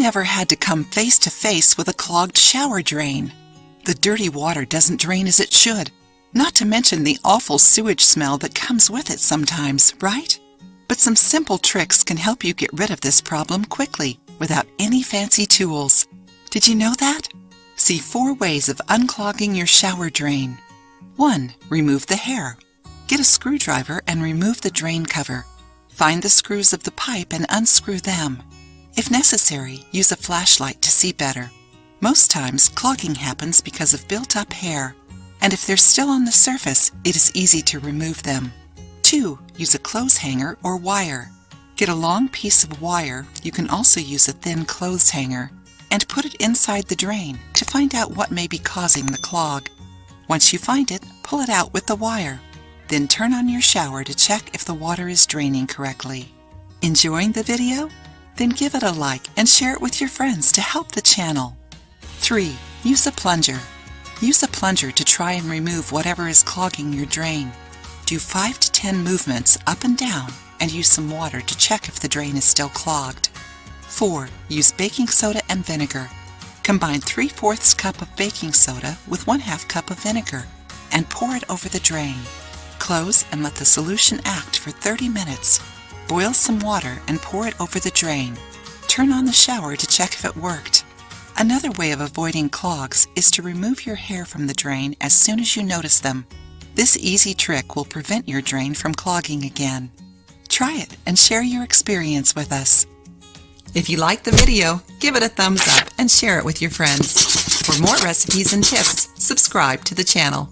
never had to come face to face with a clogged shower drain. The dirty water doesn't drain as it should, not to mention the awful sewage smell that comes with it sometimes, right? But some simple tricks can help you get rid of this problem quickly without any fancy tools. Did you know that? See 4 ways of unclogging your shower drain. 1. Remove the hair. Get a screwdriver and remove the drain cover. Find the screws of the pipe and unscrew them. If necessary, use a flashlight to see better. Most times, clogging happens because of built-up hair, and if they're still on the surface, it is easy to remove them. 2. Use a clothes hanger or wire. Get a long piece of wire, you can also use a thin clothes hanger, and put it inside the drain to find out what may be causing the clog. Once you find it, pull it out with the wire. Then turn on your shower to check if the water is draining correctly. Enjoying the video? Then give it a like and share it with your friends to help the channel. 3. Use a plunger. Use a plunger to try and remove whatever is clogging your drain. Do 5 to 10 movements up and down and use some water to check if the drain is still clogged. 4. Use baking soda and vinegar. Combine 3/4 cup of baking soda with 1/2 cup of vinegar and pour it over the drain. Close and let the solution act for 30 minutes. Boil some water and pour it over the drain. Turn on the shower to check if it worked. Another way of avoiding clogs is to remove your hair from the drain as soon as you notice them. This easy trick will prevent your drain from clogging again. Try it and share your experience with us. If you liked the video, give it a thumbs up and share it with your friends. For more recipes and tips, subscribe to the channel.